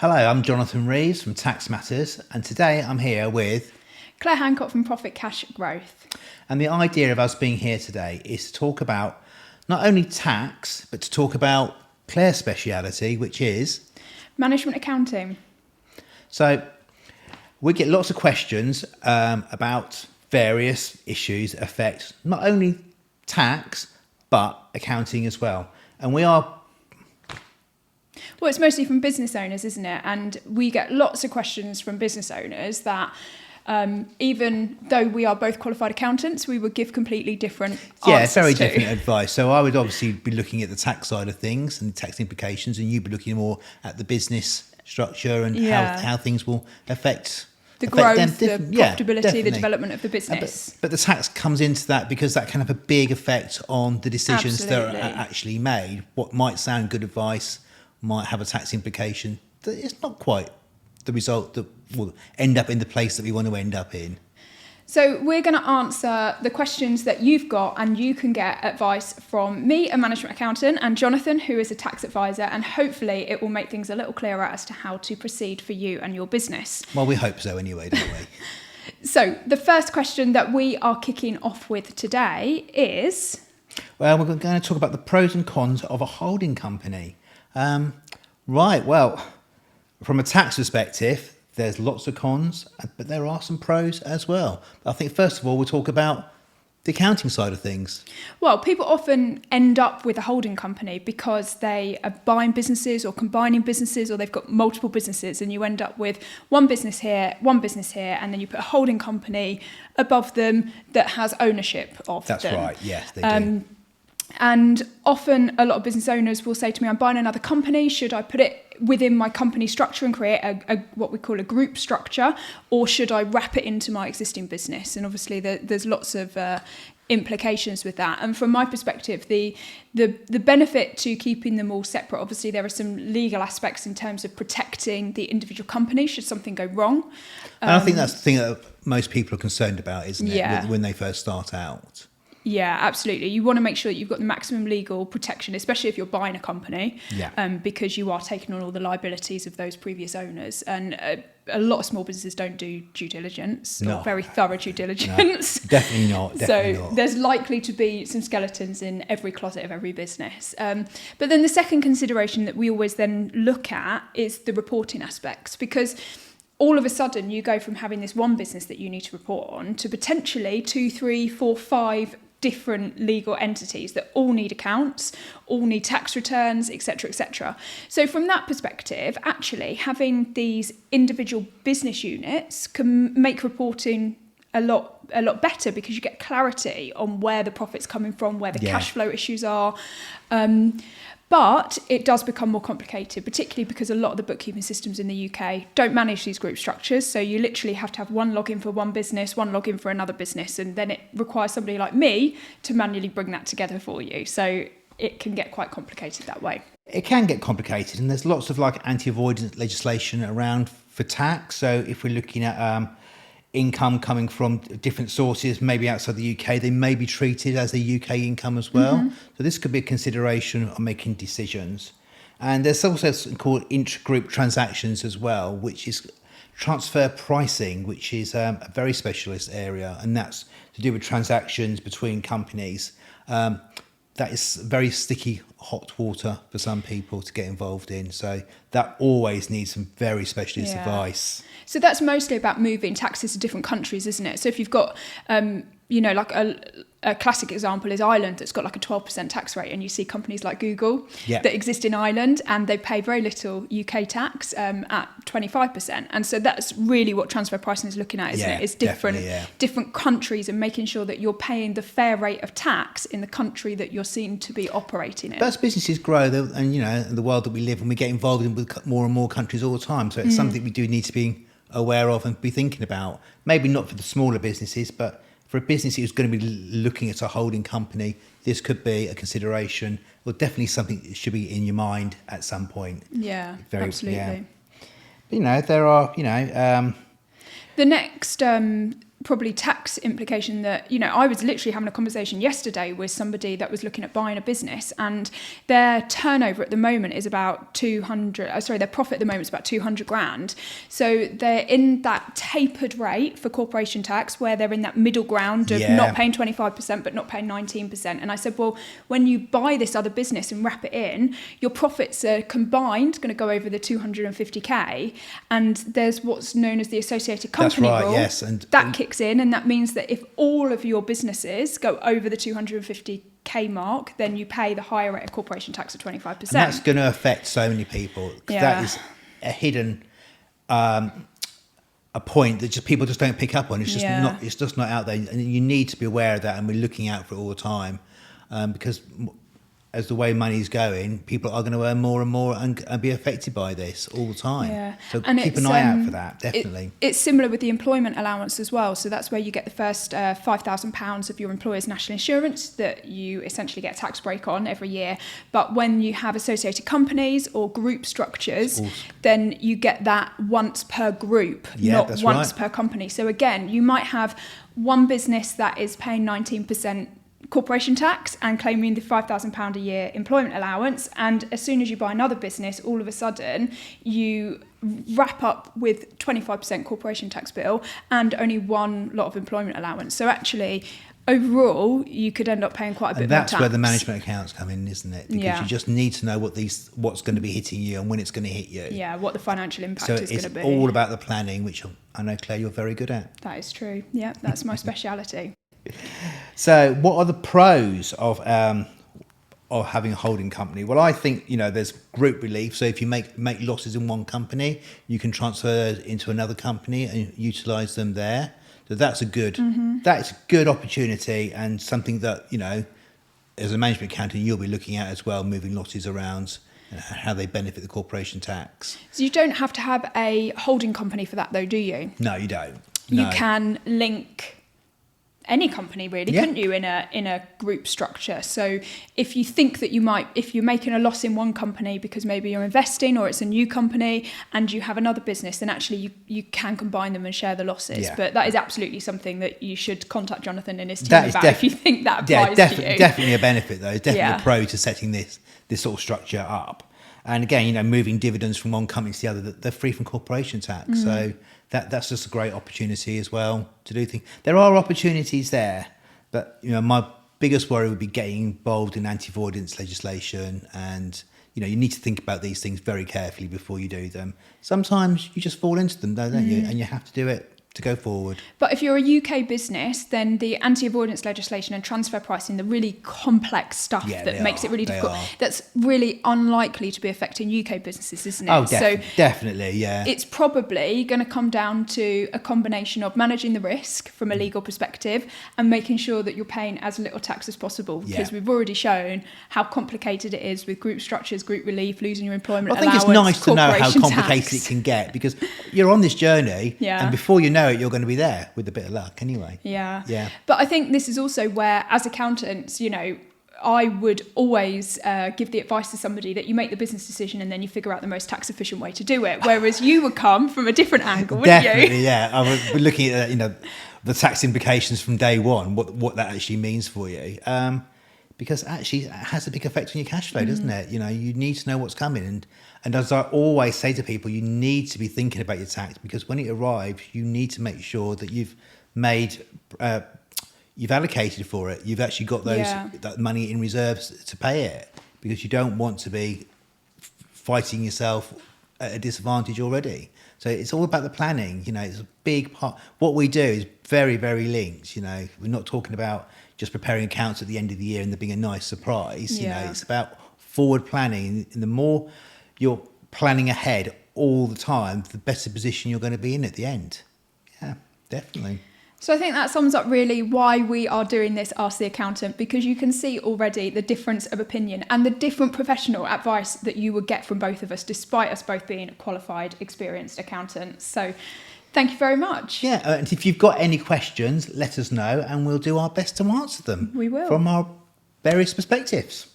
Hello, I'm Jonathan Reeves from Tax Matters, and today I'm here with... Claire Hancock from Profit Cash Growth. And the idea of us being here today is to talk about not only tax, but to talk about Claire's speciality, which is... Management accounting. So we get lots of questions about various issues that affect not only tax, but accounting as well. And we are... Well, it's mostly from business owners, isn't it? And we get lots of questions from business owners that even though we are both qualified accountants, we would give completely different answers very to. different advice. So I would obviously be looking at the tax side of things and tax implications, and you'd be looking more at the business structure and how things will affect the growth, them. the profitability, the development of the business. But the tax comes into that because that can have a big effect on the decisions that are actually made. What might sound good advice might have a tax implication that it's not quite the result that will end up in the place that we want to end up in. So we're going to answer the questions that you've got, and you can get advice from me, a management accountant, and Jonathan, who is a tax advisor, and hopefully it will make things a little clearer as to how to proceed for you and your business. Well, we hope so anyway, don't we? So the first question that we are kicking off with today is... Well, we're going to talk about the pros and cons of a holding company. Right, well, from a tax perspective, there's lots of cons, but there are some pros as well. But I think first of all, we'll talk about the accounting side of things. Well, people often end up with a holding company because they are buying businesses or combining businesses, or they've got multiple businesses, and you end up with one business here, and then you put a holding company above them that has ownership of them. That's right, yes, they do. And often a lot of business owners will say to me, I'm buying another company. Should I put it within my company structure and create a what we call a group structure, or should I wrap it into my existing business? And obviously there's lots of implications with that. And from my perspective, the benefit to keeping them all separate, obviously there are some legal aspects in terms of protecting the individual company should something go wrong. And I think that's the thing that most people are concerned about, isn't it? Yeah. When they first start out. Yeah, absolutely. You want to make sure that you've got the maximum legal protection, especially if you're buying a company, because you are taking on all the liabilities of those previous owners. And a lot of small businesses don't do due diligence, or very thorough due diligence. No, definitely not. There's likely to be some skeletons in every closet of every business. But then the second consideration that we always then look at is the reporting aspects, because all of a sudden you go from having this one business that you need to report on to potentially 2, 3, 4, 5 different legal entities that all need accounts, all need tax returns, etc., etc. So from that perspective, actually having these individual business units can make reporting a lot better, because you get clarity on where the profit's coming from, where the cash flow issues are. But it does become more complicated, particularly because a lot of the bookkeeping systems in the UK don't manage these group structures. So you literally have to have one login for one business, one login for another business, and then it requires somebody like me to manually bring that together for you. So it can get quite complicated that way. It can get complicated, and there's lots of anti-avoidance legislation around for tax. So if we're looking at income coming from different sources, maybe outside the UK, they may be treated as a UK income as well. Mm-hmm. So this could be a consideration on making decisions. And there's also something called intra-group transactions as well, which is transfer pricing, which is a very specialist area, and that's to do with transactions between companies. That is very sticky hot water for some people to get involved in. So that always needs some very specialist advice. So that's mostly about moving taxes to different countries, isn't it? So if you've got, a classic example is Ireland, that's got a 12% tax rate, and you see companies like Google that exist in Ireland, and they pay very little UK tax at 25%. And so that's really what transfer pricing is looking at, isn't it? It's different countries, and making sure that you're paying the fair rate of tax in the country that you're seen to be operating in. But as businesses grow, and in the world that we live in, we get involved in with more and more countries all the time. So it's something we do need to be aware of and be thinking about. Maybe not for the smaller businesses, but for a business who's going to be looking at a holding company, this could be a consideration, or definitely something that should be in your mind at some point. Yeah, absolutely. But, there are, The next probably tax implication that, you know, I was literally having a conversation yesterday with somebody that was looking at buying a business, and their turnover at the moment is about their profit at the moment is about 200 grand. So they're in that tapered rate for corporation tax where they're in that middle ground of not paying 25% but not paying 19%. And I said, well, when you buy this other business and wrap it in, your profits are combined going to go over the 250k, and there's what's known as the associated company rule. Yes, and that kicks in, and that means that if all of your businesses go over the 250k mark, then you pay the higher rate of corporation tax of 25%. And that's going to affect so many people. That is a hidden a point that just people just don't pick up on. It's just not out there, and you need to be aware of that. And we're looking out for it all the time, because as the way money's going, people are going to earn more and more and be affected by this all the time. Yeah. So and keep an eye out for that, definitely. It's similar with the employment allowance as well. So that's where you get the first £5,000 of your employer's national insurance that you essentially get a tax break on every year. But when you have associated companies or group structures, then you get that once per group, not once per company. So again, you might have one business that is paying 19% corporation tax and claiming the £5,000 a year employment allowance, and as soon as you buy another business, all of a sudden you wrap up with 25% corporation tax bill and only one lot of employment allowance. So actually, overall, you could end up paying quite a bit more tax. That's where the management accounts come in, isn't it? Because you just need to know what's going to be hitting you and when it's going to hit you. Yeah, what the financial impact is going to be. So it's all about the planning, which I know, Claire, you're very good at. That is true. Yeah, that's my speciality. So what are the pros of having a holding company? Well, I think, there's group relief. So if you make losses in one company, you can transfer into another company and utilise them there. So that's a good opportunity, and something that, as a management accountant, you'll be looking at as well, moving losses around and how they benefit the corporation tax. So you don't have to have a holding company for that though, do you? No, you don't. You can link any company really, couldn't you, in a group structure? So if you think that if you're making a loss in one company because maybe you're investing or it's a new company and you have another business, then actually you can combine them and share the losses. Yeah. But that is absolutely something that you should contact Jonathan and his team about if you think that applies to you. Definitely a benefit though. Definitely a pro to setting this sort of structure up. And again, moving dividends from one company to the other, they're free from corporation tax. So that's just a great opportunity as well to do things. There are opportunities there, but my biggest worry would be getting involved in anti-avoidance legislation, and you need to think about these things very carefully before you do them. Sometimes you just fall into them, don't you? And you have to do it to go forward. But if you're a UK business, then the anti-avoidance legislation and transfer pricing, the really complex stuff that makes it really difficult, that's really unlikely to be affecting UK businesses, isn't it? Oh, definitely, yeah. It's probably going to come down to a combination of managing the risk from a legal perspective and making sure that you're paying as little tax as possible, because we've already shown how complicated it is with group structures, group relief, losing your employment allowance. I think it's nice to know how complicated it can get, because you're on this journey and before you know it, you're going to be there with a bit of luck anyway. Yeah. But I think this is also where, as accountants, I would always give the advice to somebody that you make the business decision and then you figure out the most tax efficient way to do it. Whereas you would come from a different angle, wouldn't you? Definitely, yeah. I would be looking at the tax implications from day one, what that actually means for you. Because actually it has a big effect on your cash flow, doesn't it? You need to know what's coming. And as I always say to people, you need to be thinking about your tax, because when it arrives, you need to make sure that you've allocated for it. You've actually got that money in reserves to pay it, because you don't want to be fighting yourself at a disadvantage already. So it's all about the planning. It's a big part. What we do is very, very linked. We're not talking about just preparing accounts at the end of the year and there being a nice surprise. It's about forward planning. And the more you're planning ahead all the time, the better position you're going to be in at the end. Yeah, definitely. So I think that sums up really why we are doing this Ask the Accountant, because you can see already the difference of opinion and the different professional advice that you would get from both of us, despite us both being qualified, experienced accountants. So thank you very much. Yeah, and if you've got any questions, let us know and we'll do our best to answer them. We will. From our various perspectives.